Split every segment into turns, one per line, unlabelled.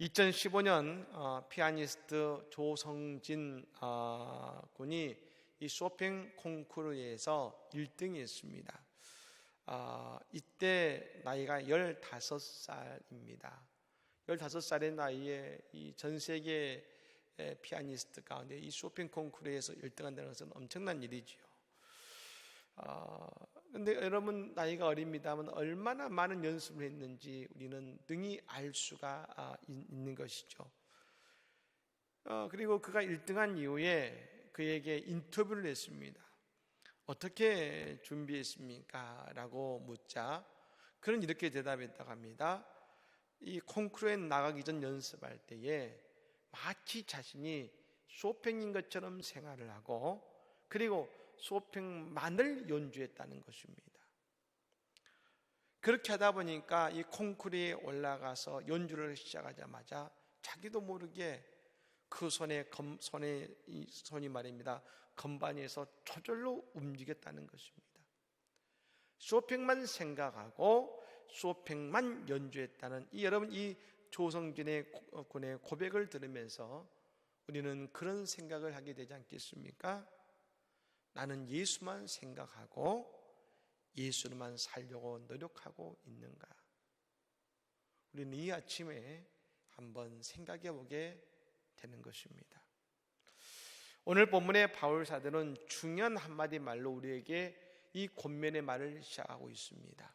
2015년 피아니스트 조성진 군이 이 쇼팽 콩쿠르에서 1등했습니다. 이때 나이가 15살입니다. 15살의 나이에 이 전 세계 피아니스트 가운데 이 쇼팽 콩쿠르에서 1등한다는 것은 엄청난 일이지요. 근데 여러분 나이가 어립니다만 얼마나 많은 연습을 했는지 우리는 능히 알 수가 있는 것이죠. 그리고 그가 1등한 이후에 그에게 인터뷰를 했습니다. 어떻게 준비했습니까? 라고 묻자 그는 이렇게 대답했다고 합니다. 이 콩쿠르에 나가기 전 연습할 때에 마치 자신이 쇼팽인 것처럼 생활을 하고 그리고 쇼팽만을 연주했다는 것입니다. 그렇게 하다 보니까 이 콩쿠르에 올라가서 연주를 시작하자마자 자기도 모르게 그 손이 말입니다. 건반에서 저절로 움직였다는 것입니다. 쇼팽만 생각하고 쇼팽만 연주했다는 여러분 이 조성진의 군의 고백을 들으면서 우리는 그런 생각을 하게 되지 않겠습니까? 나는 예수만 생각하고 예수만 살려고 노력하고 있는가? 우리는 이 아침에 한번 생각해 보게 되는 것입니다. 오늘 본문의 바울 사도는 중요한 한마디 말로 우리에게 이 권면의 말을 시작하고 있습니다.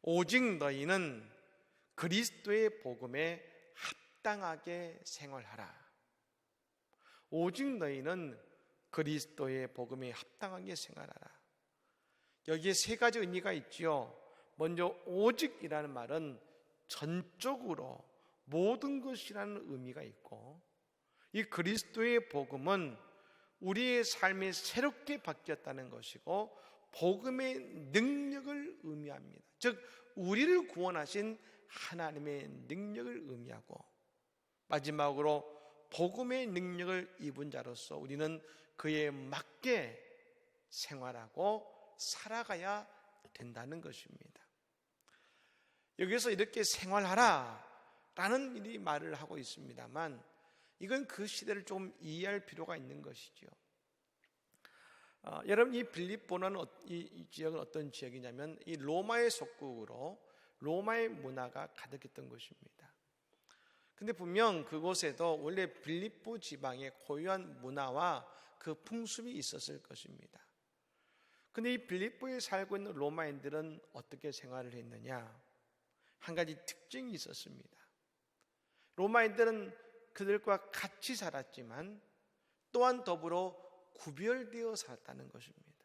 오직 너희는 그리스도의 복음에 합당하게 생활하라. 오직 너희는 그리스도의 복음에 합당하게 생활하라. 여기에 세 가지 의미가 있지요. 먼저 오직이라는 말은 전적으로 모든 것이라는 의미가 있고, 이 그리스도의 복음은 우리의 삶이 새롭게 바뀌었다는 것이고 복음의 능력을 의미합니다. 즉 우리를 구원하신 하나님의 능력을 의미하고, 마지막으로 복음의 능력을 입은 자로서 우리는 그에 맞게 생활하고 살아가야 된다는 것입니다. 여기서 이렇게 생활하라 라는 이 말을 하고 있습니다만 이건 그 시대를 좀 이해할 필요가 있는 것이죠. 여러분 이 빌립보는 이 지역은 어떤 지역이냐면 이 로마의 속국으로 로마의 문화가 가득했던 것입니다. 근데 분명 그곳에도 원래 빌립보 지방의 고유한 문화와 그 풍습이 있었을 것입니다. 근데 이 빌립보에 살고 있는 로마인들은 어떻게 생활을 했느냐? 한 가지 특징이 있었습니다. 로마인들은 그들과 같이 살았지만 또한 더불어 구별되어 살았다는 것입니다.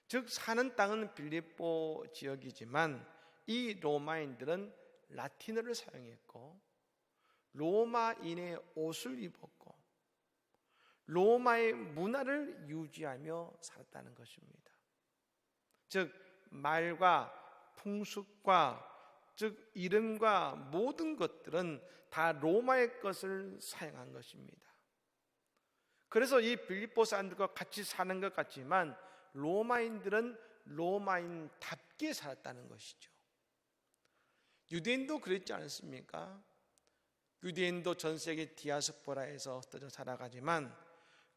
즉 사는 땅은 빌립보 지역이지만 이 로마인들은 라틴어를 사용했고 로마인의 옷을 입었고 로마의 문화를 유지하며 살았다는 것입니다. 즉 말과 풍습과 즉 이름과 모든 것들은 다 로마의 것을 사용한 것입니다. 그래서 이 빌립보 사람들과 같이 사는 것 같지만 로마인들은 로마인답게 살았다는 것이죠. 유대인도 그랬지 않습니까? 유대인도 전 세계 디아스포라에서 흩어져 살아가지만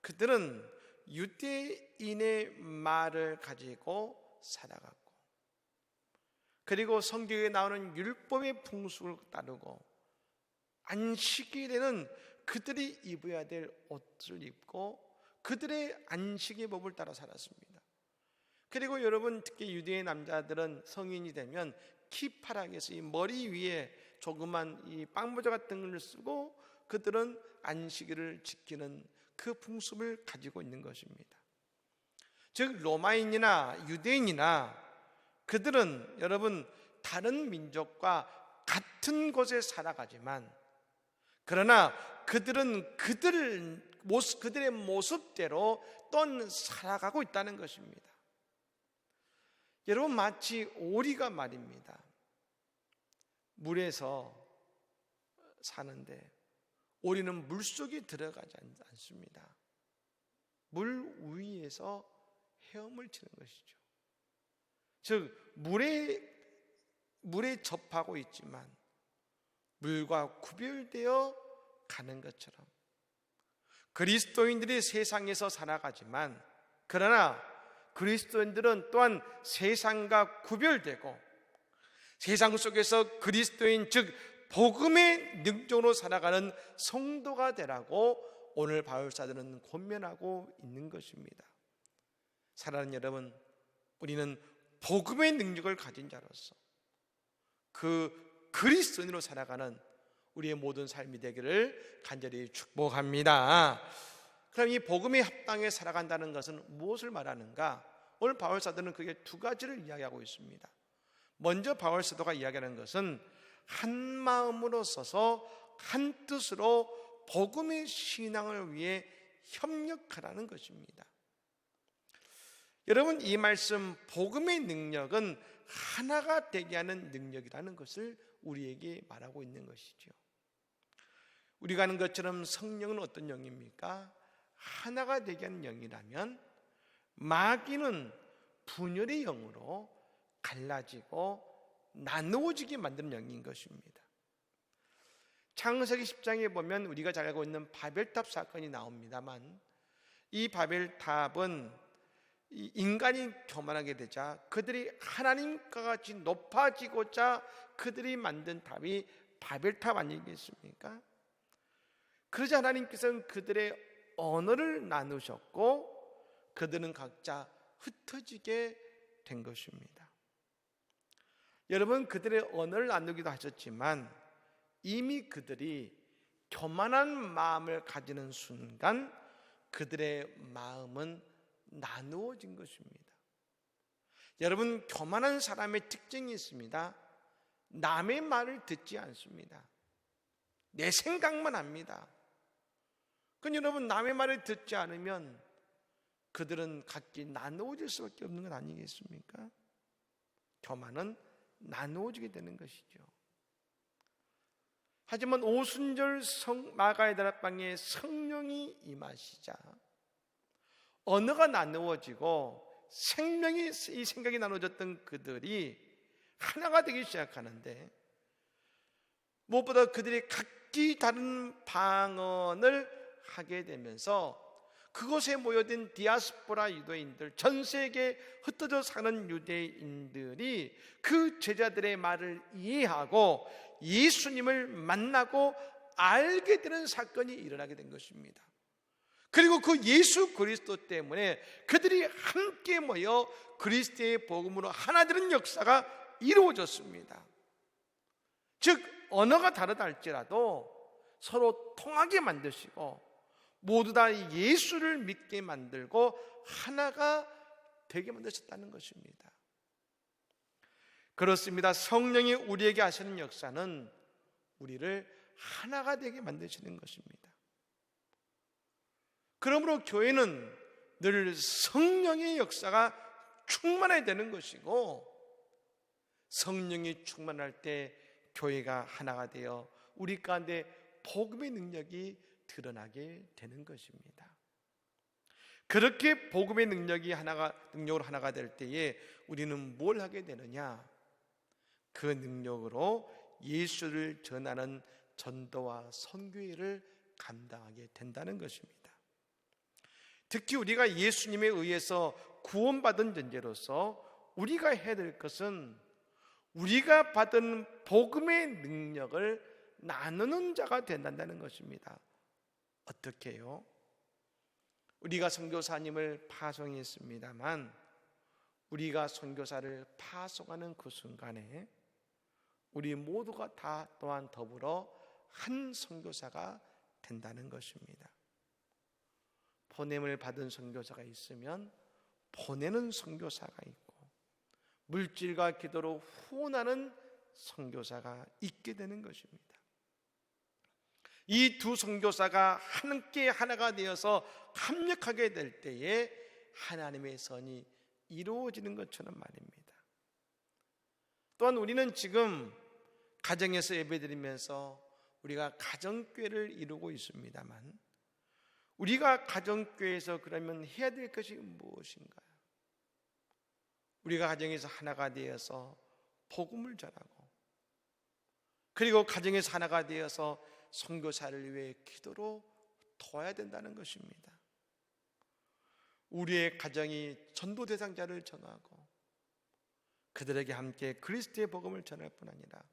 그들은 유대인의 말을 가지고 살아갔고 그리고 성경에 나오는 율법의 풍습을 따르고 안식일에는 그들이 입어야 될 옷을 입고 그들의 안식의 법을 따라 살았습니다. 그리고 여러분 특히 유대인 남자들은 성인이 되면 키파라고 해서 이 머리 위에 조그만 이 빵모자 같은 걸 쓰고 그들은 안식일을 지키는 그 풍습을 가지고 있는 것입니다. 즉 로마인이나 유대인이나 그들은 여러분 다른 민족과 같은 곳에 살아가지만 그러나 그들은 그들의 모습대로 또 살아가고 있다는 것입니다. 여러분 마치 오리가 말입니다. 물에서 사는데 오리는 물속에 들어가지 않습니다. 물 위에서 헤엄을 치는 것이죠. 즉 물에 접하고 있지만 물과 구별되어 가는 것처럼 그리스도인들이 세상에서 살아가지만, 그러나 그리스도인들은 또한 세상과 구별되고 세상 속에서 그리스도인, 즉 복음의 능력으로 살아가는 성도가 되라고 오늘 바울사도는 권면하고 있는 것입니다. 사랑하는 여러분, 우리는 복음의 능력을 가진 자로서 그 그리스도인으로 살아가는 우리의 모든 삶이 되기를 간절히 축복합니다. 그럼 이 복음에 합당해 살아간다는 것은 무엇을 말하는가? 오늘 바울사도는 그게 두 가지를 이야기하고 있습니다. 먼저 바울사도가 이야기하는 것은 한 마음으로 서서 한 뜻으로 복음의 신앙을 위해 협력하라는 것입니다. 여러분, 이 말씀 복음의 능력은 하나가 되게 하는 능력이라는 것을 우리에게 말하고 있는 것이죠. 우리가 아는 것처럼 성령은 어떤 영입니까? 하나가 되게 하는 영이라면 마귀는 분열의 영으로 갈라지고 나누어지게 만드는 영인 것입니다. 창세기 10장에 보면 우리가 잘 알고 있는 바벨탑 사건이 나옵니다만, 이 바벨탑은 인간이 교만하게 되자 그들이 하나님과 같이 높아지고자 그들이 만든 탑이 바벨탑 아니겠습니까? 그러자 하나님께서는 그들의 언어를 나누셨고 그들은 각자 흩어지게 된 것입니다. 여러분, 그들의 언어를 나누기도 하셨지만 이미 그들이 교만한 마음을 가지는 순간 그들의 마음은 나누어진 것입니다. 여러분, 교만한 사람의 특징이 있습니다. 남의 말을 듣지 않습니다. 내 생각만 합니다. 그럼 여러분, 남의 말을 듣지 않으면 그들은 각기 나누어질 수밖에 없는 것 아니겠습니까? 교만은 나누어지게 되는 것이죠. 하지만 오순절 마가의 다락방에 성령이 임하시자 언어가 나누어지고 이 생각이 나누어졌던 그들이 하나가 되기 시작하는데, 무엇보다 그들이 각기 다른 방언을 하게 되면서 그곳에 모여든 디아스포라 유대인들, 전 세계에 흩어져 사는 유대인들이 그 제자들의 말을 이해하고 예수님을 만나고 알게 되는 사건이 일어나게 된 것입니다. 그리고 그 예수 그리스도 때문에 그들이 함께 모여 그리스도의 복음으로 하나 되는 역사가 이루어졌습니다. 즉 언어가 다르다 할지라도 서로 통하게 만드시고 모두 다 예수를 믿게 만들고 하나가 되게 만드셨다는 것입니다. 그렇습니다. 성령이 우리에게 하시는 역사는 우리를 하나가 되게 만드시는 것입니다. 그러므로 교회는 늘 성령의 역사가 충만해야 되는 것이고, 성령이 충만할 때 교회가 하나가 되어 우리 가운데 복음의 능력이 드러나게 되는 것입니다. 그렇게 복음의 능력으로 하나가 될 때에 우리는 뭘 하게 되느냐? 그 능력으로 예수를 전하는 전도와 선교회를 감당하게 된다는 것입니다. 특히 우리가 예수님에 의해서 구원받은 존재로서 우리가 해야 될 것은 우리가 받은 복음의 능력을 나누는 자가 된다는 것입니다. 어떻게 해요? 우리가 선교사님을 파송했습니다만 우리가 선교사를 파송하는 그 순간에 우리 모두가 다 또한 더불어 한 선교사가 된다는 것입니다. 보냄을 받은 선교사가 있으면 보내는 선교사가 있고 물질과 기도로 후원하는 선교사가 있게 되는 것입니다. 이 두 선교사가 함께 하나가 되어서 합력하게 될 때에 하나님의 선이 이루어지는 것처럼 말입니다. 또한 우리는 지금 가정에서 예배드리면서 우리가 가정교회를 이루고 있습니다만 우리가 가정교회에서 그러면 해야 될 것이 무엇인가요? 우리가 가정에서 하나가 되어서 복음을 전하고 그리고 가정의 하나가 되어서 선교사를 위해 기도로 도와야 된다는 것입니다. 우리의 가정이 전도 대상자를 전하고 그들에게 함께 그리스도의 복음을 전할 뿐 아니라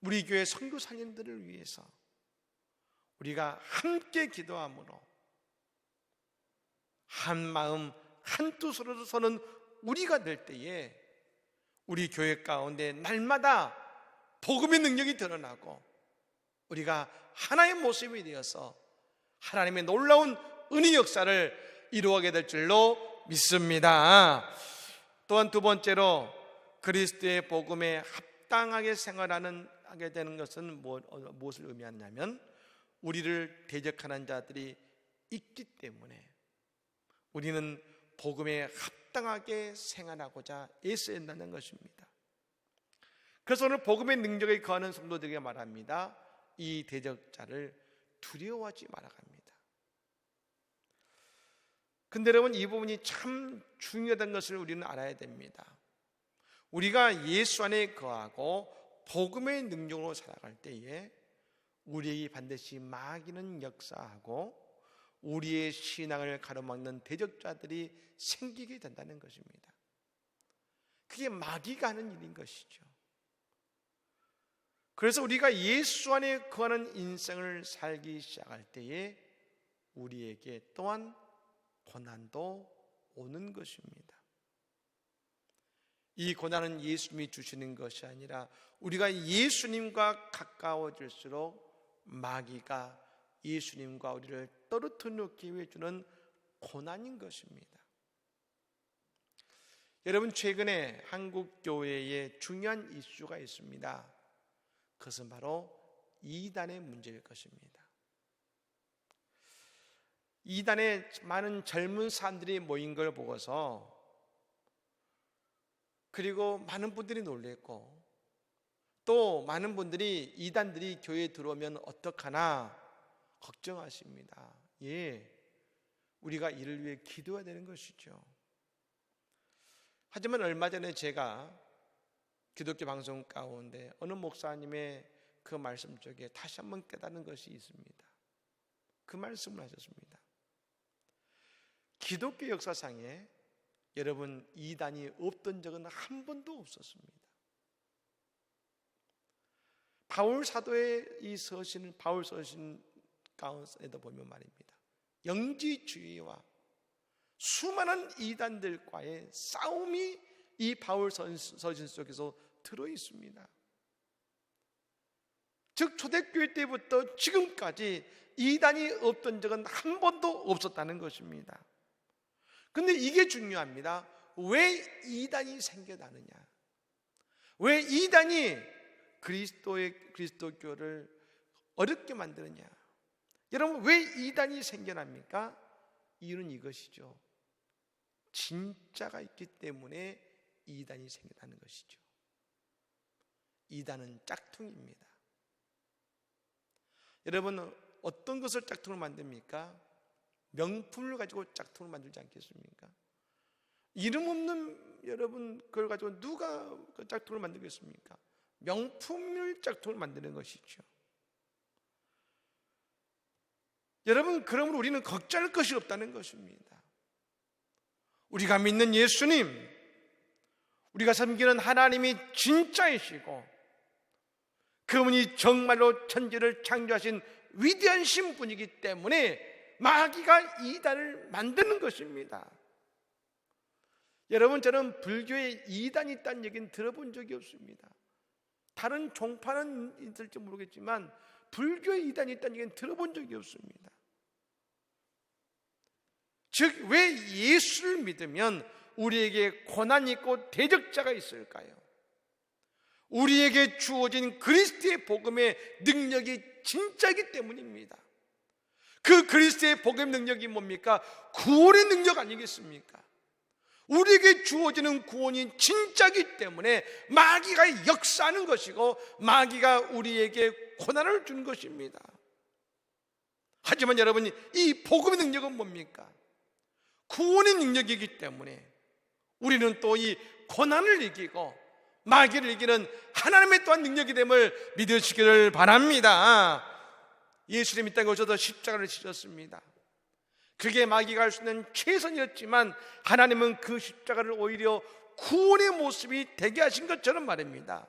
우리 교회 선교사님들을 위해서 우리가 함께 기도함으로 한 마음 한 뜻으로 서는 우리가 될 때에 우리 교회 가운데 날마다 복음의 능력이 드러나고 우리가 하나의 모습이 되어서 하나님의 놀라운 은혜 역사를 이루어가게 될 줄로 믿습니다. 또한 두 번째로 그리스도의 복음에 합당하게 생활하게 되는 것은 무엇을 의미하냐면 우리를 대적하는 자들이 있기 때문에 우리는 복음에 합당하게 생활하고자 애써야 한다는 것입니다. 그래서 오늘 복음의 능력에 거하는 성도들에게 말합니다. 이 대적자를 두려워하지 말아야 합니다. 근데 여러분, 이 부분이 참 중요하다는 것을 우리는 알아야 됩니다. 우리가 예수 안에 거하고 복음의 능력으로 살아갈 때에 우리에게 반드시 마귀는 역사하고 우리의 신앙을 가로막는 대적자들이 생기게 된다는 것입니다. 그게 마귀가 하는 일인 것이죠. 그래서 우리가 예수 안에 거하는 인생을 살기 시작할 때에 우리에게 또한 고난도 오는 것입니다. 이 고난은 예수님이 주시는 것이 아니라 우리가 예수님과 가까워질수록 마귀가 예수님과 우리를 떨어뜨리기 위해 주는 고난인 것입니다. 여러분, 최근에 한국 교회에 중요한 이슈가 있습니다. 그것은 바로 이단의 문제일 것입니다. 이단에 많은 젊은 사람들이 모인 걸 보고서 그리고 많은 분들이 놀랬고 또 많은 분들이 이단들이 교회에 들어오면 어떡하나 걱정하십니다. 예, 우리가 이를 위해 기도해야 되는 것이죠. 하지만 얼마 전에 제가 기독교 방송 가운데 어느 목사님의 그 말씀 쪽에 다시 한번 깨닫는 것이 있습니다. 그 말씀을 하셨습니다. 기독교 역사상에 여러분, 이단이 없던 적은 한 번도 없었습니다. 바울 사도의 이 서신, 바울 서신 가운데도 보면 말입니다. 영지주의와 수많은 이단들과의 싸움이 이 바울 서신 속에서 들어 있습니다. 즉 초대교회 때부터 지금까지 이단이 없던 적은 한 번도 없었다는 것입니다. 근데 이게 중요합니다. 왜 이단이 생겨나느냐? 왜 이단이 그리스도교를 어렵게 만드느냐? 여러분, 왜 이단이 생겨납니까? 이유는 이것이죠. 진짜가 있기 때문에 이단이 생겨나는 것이죠. 이단은 짝퉁입니다. 여러분, 어떤 것을 짝퉁으로 만듭니까? 명품을 가지고 짝퉁을 만들지 않겠습니까? 이름 없는 여러분 그걸 가지고 누가 그 짝퉁을 만들겠습니까? 명품을 짝퉁을 만드는 것이죠. 여러분, 그러므로 우리는 걱정할 것이 없다는 것입니다. 우리가 믿는 예수님, 우리가 섬기는 하나님이 진짜이시고 그분이 정말로 천지를 창조하신 위대한 신분이기 때문에 마귀가 이단을 만드는 것입니다. 여러분, 저는 불교에 이단이 있다는 얘기는 들어본 적이 없습니다. 다른 종파는 있을지 모르겠지만 불교에 이단이 있다는 얘기는 들어본 적이 없습니다. 즉, 왜 예수를 믿으면 우리에게 고난이 있고 대적자가 있을까요? 우리에게 주어진 그리스도의 복음의 능력이 진짜이기 때문입니다. 그 그리스도의 복음의 능력이 뭡니까? 구원의 능력 아니겠습니까? 우리에게 주어지는 구원이 진짜이기 때문에 마귀가 역사하는 것이고 마귀가 우리에게 고난을 준 것입니다. 하지만 여러분, 이 복음의 능력은 뭡니까? 구원의 능력이기 때문에 우리는 또 이 고난을 이기고 마귀를 이기는 하나님의 또한 능력이 됨을 믿으시기를 바랍니다. 예수님이 이 땅에 오셔서 십자가를 지셨습니다. 그게 마귀가 할 수 있는 최선이었지만 하나님은 그 십자가를 오히려 구원의 모습이 되게 하신 것처럼 말입니다.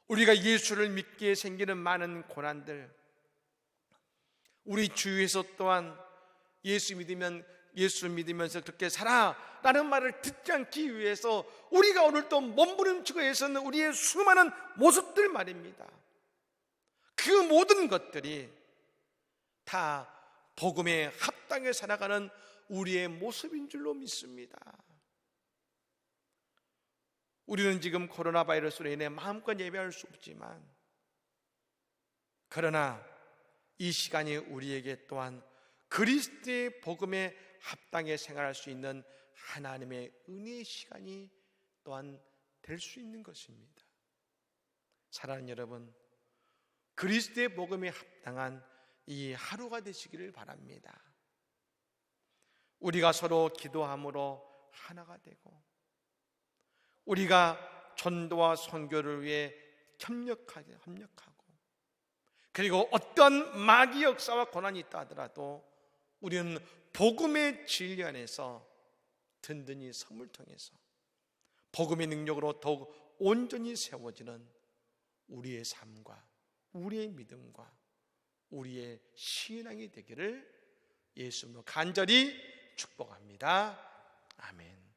우리가 예수를 믿기에 생기는 많은 고난들, 우리 주위에서 또한 예수를 믿으면서 그렇게 살아라는 말을 듣지 않기 위해서 우리가 오늘 또 몸부림치고 애쓰는 우리의 수많은 모습들 말입니다. 그 모든 것들이 다 복음에 합당해 살아가는 우리의 모습인 줄로 믿습니다. 우리는 지금 코로나 바이러스로 인해 마음껏 예배할 수 없지만, 그러나 이 시간이 우리에게 또한 그리스도의 복음에 합당해 생활할 수 있는 하나님의 은혜의 시간이 또한 될 수 있는 것입니다. 사랑하는 여러분, 그리스도의 복음에 합당한 이 하루가 되시기를 바랍니다. 우리가 서로 기도함으로 하나가 되고, 우리가 전도와 선교를 위해 협력하고, 그리고 어떤 마귀 역사와 고난이 있다 하더라도 우리는 복음의 진리 안에서 든든히 섬을 통해서 복음의 능력으로 더욱 온전히 세워지는 우리의 삶과 우리의 믿음과 우리의 신앙이 되기를 예수님으로 간절히 축복합니다. 아멘.